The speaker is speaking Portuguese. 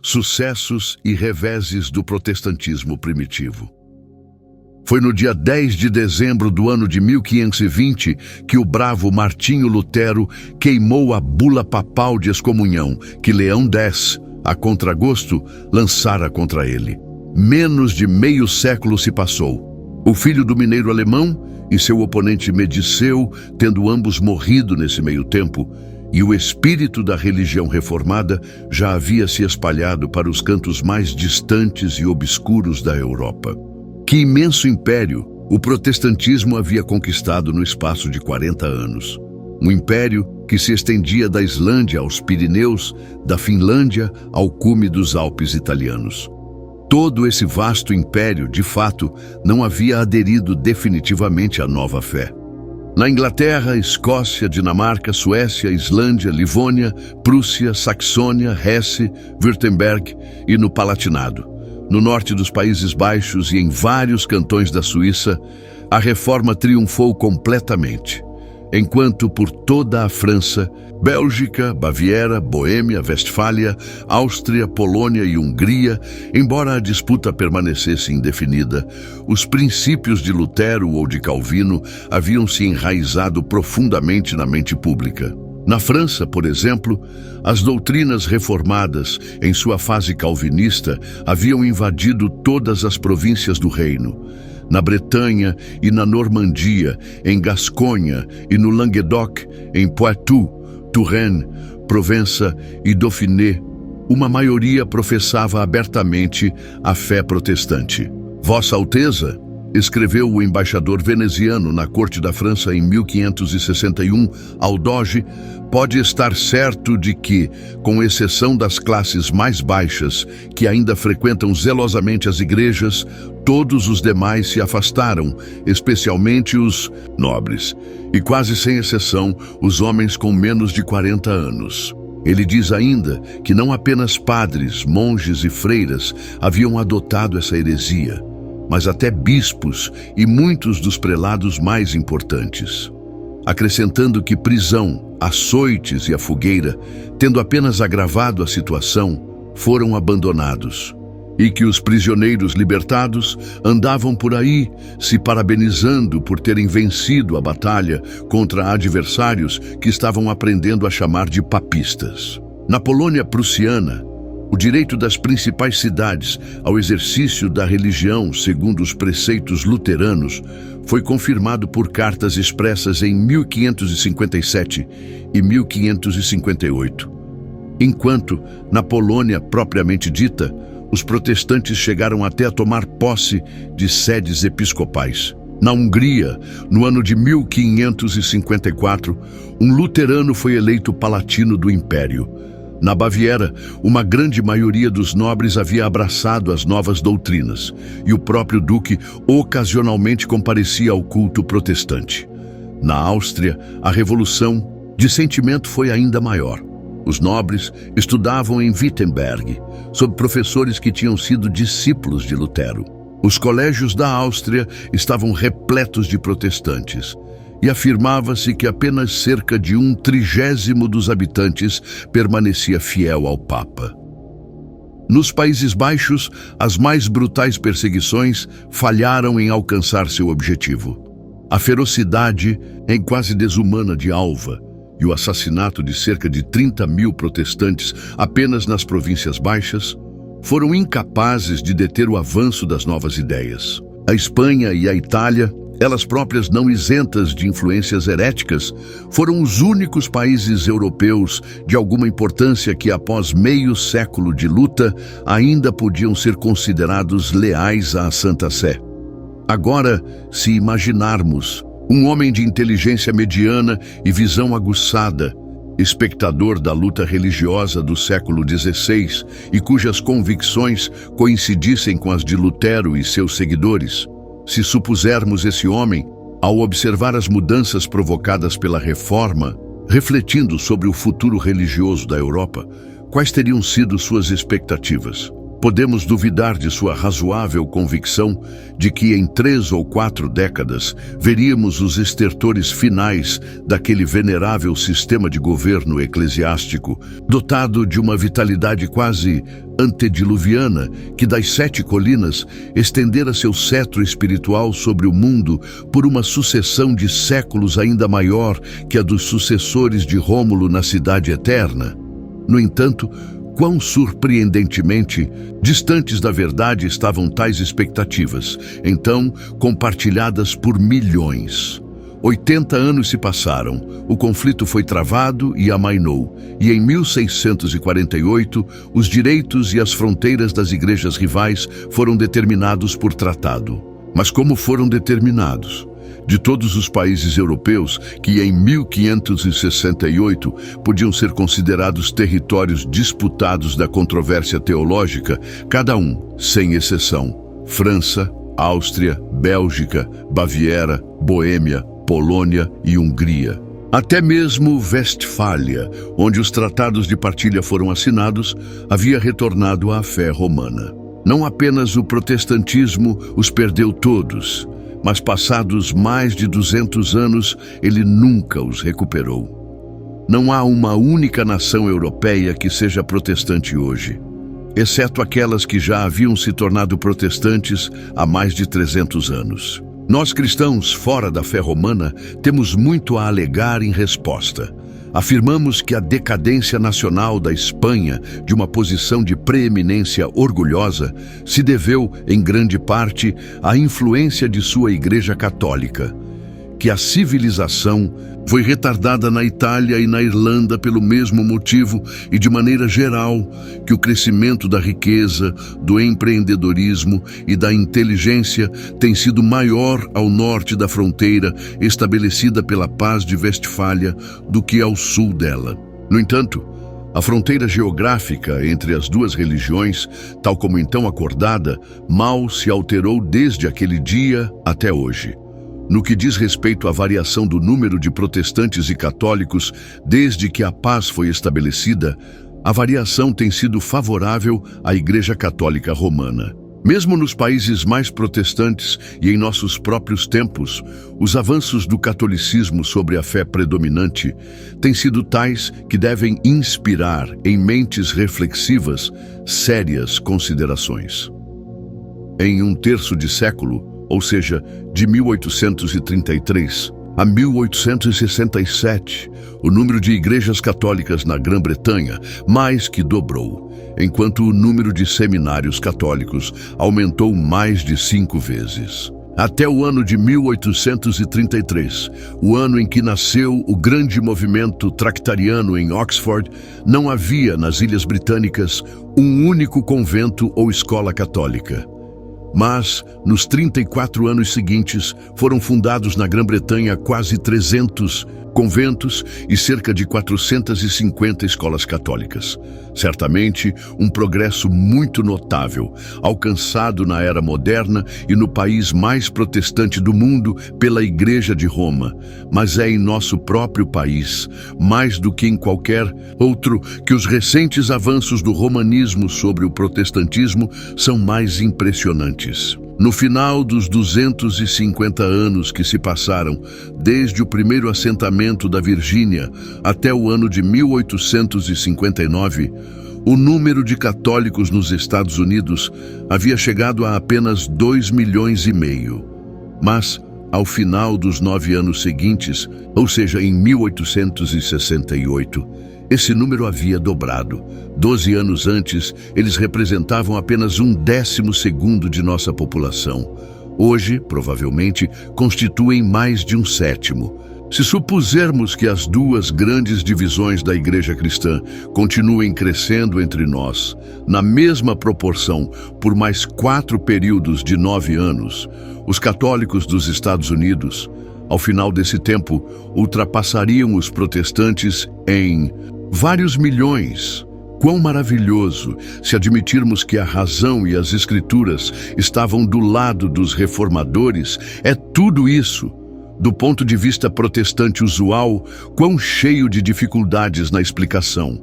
Sucessos e reveses do protestantismo primitivo. Foi no dia 10 de dezembro do ano de 1520 que o bravo Martinho Lutero queimou a bula papal de excomunhão que Leão X, a contragosto, lançara contra ele. Menos de meio século se passou. O filho do mineiro alemão e seu oponente Mediceu, tendo ambos morrido nesse meio tempo, e o espírito da religião reformada já havia se espalhado para os cantos mais distantes e obscuros da Europa. Que imenso império o protestantismo havia conquistado no espaço de 40 anos. Um império que se estendia da Islândia aos Pirineus, da Finlândia ao cume dos Alpes italianos. Todo esse vasto império, de fato, não havia aderido definitivamente à nova fé. Na Inglaterra, Escócia, Dinamarca, Suécia, Islândia, Livônia, Prússia, Saxônia, Hesse, Württemberg e no Palatinado, no norte dos Países Baixos e em vários cantões da Suíça, a reforma triunfou completamente, enquanto por toda a França, Bélgica, Baviera, Boêmia, Westfália, Áustria, Polônia e Hungria, embora a disputa permanecesse indefinida, os princípios de Lutero ou de Calvino haviam se enraizado profundamente na mente pública. Na França, por exemplo, as doutrinas reformadas, em sua fase calvinista, haviam invadido todas as províncias do reino. Na Bretanha e na Normandia, em Gasconha e no Languedoc, em Poitou, Touraine, Provença e Dauphiné, uma maioria professava abertamente a fé protestante. Vossa Alteza, escreveu o embaixador veneziano na corte da França em 1561 ao doge, pode estar certo de que, com exceção das classes mais baixas, que ainda frequentam zelosamente as igrejas, todos os demais se afastaram, especialmente os nobres, e quase sem exceção, os homens com menos de 40 anos. Ele diz ainda que não apenas padres, monges e freiras haviam adotado essa heresia, mas até bispos e muitos dos prelados mais importantes, acrescentando que prisão, açoites e a fogueira, tendo apenas agravado a situação, foram abandonados, e que os prisioneiros libertados andavam por aí se parabenizando por terem vencido a batalha contra adversários que estavam aprendendo a chamar de papistas. Na Polônia prussiana, o direito das principais cidades ao exercício da religião segundo os preceitos luteranos foi confirmado por cartas expressas em 1557 e 1558. Enquanto, na Polônia propriamente dita, os protestantes chegaram até a tomar posse de sedes episcopais. Na Hungria, no ano de 1554, um luterano foi eleito palatino do Império. Na Baviera, uma grande maioria dos nobres havia abraçado as novas doutrinas, e o próprio duque ocasionalmente comparecia ao culto protestante. Na Áustria, a revolução de sentimento foi ainda maior. Os nobres estudavam em Wittenberg, sob professores que tinham sido discípulos de Lutero. Os colégios da Áustria estavam repletos de protestantes, e afirmava-se que apenas cerca de 1/30 dos habitantes permanecia fiel ao Papa. Nos Países Baixos, as mais brutais perseguições falharam em alcançar seu objetivo. A ferocidade quase desumana de Alva e o assassinato de cerca de 30.000 protestantes apenas nas províncias baixas foram incapazes de deter o avanço das novas ideias. A Espanha e a Itália, elas próprias não isentas de influências heréticas, foram os únicos países europeus de alguma importância que, após meio século de luta, ainda podiam ser considerados leais à Santa Sé. Agora, se imaginarmos um homem de inteligência mediana e visão aguçada, espectador da luta religiosa do século XVI e cujas convicções coincidissem com as de Lutero e seus seguidores, se supusermos esse homem, ao observar as mudanças provocadas pela Reforma, refletindo sobre o futuro religioso da Europa, quais teriam sido suas expectativas? podemos duvidar de sua razoável convicção de que em 3 ou 4 décadas veríamos os estertores finais daquele venerável sistema de governo eclesiástico, dotado de uma vitalidade quase antediluviana, que das 7 colinas estendera seu cetro espiritual sobre o mundo por uma sucessão de séculos ainda maior que a dos sucessores de Rômulo na Cidade Eterna. No entanto, quão surpreendentemente distantes da verdade estavam tais expectativas, então compartilhadas por milhões. 80 anos se passaram, o conflito foi travado e amainou, e em 1648 os direitos e as fronteiras das igrejas rivais foram determinados por tratado. Mas como foram determinados? De todos os países europeus que em 1568 podiam ser considerados territórios disputados da controvérsia teológica, cada um, sem exceção, França, Áustria, Bélgica, Baviera, Boêmia, Polônia e Hungria. Até mesmo Westfália, onde os tratados de partilha foram assinados, havia retornado à fé romana. Não apenas o protestantismo os perdeu todos, mas passados mais de 200 anos, ele nunca os recuperou. Não há uma única nação europeia que seja protestante hoje, exceto aquelas que já haviam se tornado protestantes há mais de 300 anos. Nós cristãos, fora da fé romana, temos muito a alegar em resposta. Afirmamos que a decadência nacional da Espanha, de uma posição de preeminência orgulhosa, se deveu, em grande parte, à influência de sua Igreja Católica, que a civilização foi retardada na Itália e na Irlanda pelo mesmo motivo e de maneira geral, que o crescimento da riqueza, do empreendedorismo e da inteligência tem sido maior ao norte da fronteira estabelecida pela Paz de Westfália do que ao sul dela. No entanto, a fronteira geográfica entre as duas religiões, tal como então acordada, mal se alterou desde aquele dia até hoje. No que diz respeito à variação do número de protestantes e católicos desde que a paz foi estabelecida, a variação tem sido favorável à Igreja Católica Romana. Mesmo nos países mais protestantes e em nossos próprios tempos, os avanços do catolicismo sobre a fé predominante têm sido tais que devem inspirar em mentes reflexivas sérias considerações. Em um terço de século, ou seja, de 1833 a 1867, o número de igrejas católicas na Grã-Bretanha mais que dobrou, enquanto o número de seminários católicos aumentou mais de 5 vezes. Até o ano de 1833, o ano em que nasceu o grande movimento tractariano em Oxford, não havia nas Ilhas Britânicas um único convento ou escola católica. Mas, nos 34 anos seguintes, foram fundados na Grã-Bretanha quase 300 conventos e cerca de 450 escolas católicas. Certamente, um progresso muito notável, alcançado na era moderna e no país mais protestante do mundo pela Igreja de Roma. Mas é em nosso próprio país, mais do que em qualquer outro, que os recentes avanços do romanismo sobre o protestantismo são mais impressionantes. No final dos 250 anos que se passaram, desde o primeiro assentamento da Virgínia até o ano de 1859, o número de católicos nos Estados Unidos havia chegado a apenas 2,5 milhões. Mas, ao final dos 9 anos seguintes, ou seja, em 1868, esse número havia dobrado. 12 anos antes, eles representavam apenas 1/12 de nossa população. Hoje, provavelmente, constituem mais de 1/7. Se supusermos que as duas grandes divisões da Igreja cristã continuem crescendo entre nós, na mesma proporção, por mais 4 períodos de 9 anos, os católicos dos Estados Unidos, ao final desse tempo, ultrapassariam os protestantes em vários milhões. Quão maravilhoso se admitirmos que a razão e as escrituras estavam do lado dos reformadores. É tudo isso. Do ponto de vista protestante usual, quão cheio de dificuldades na explicação.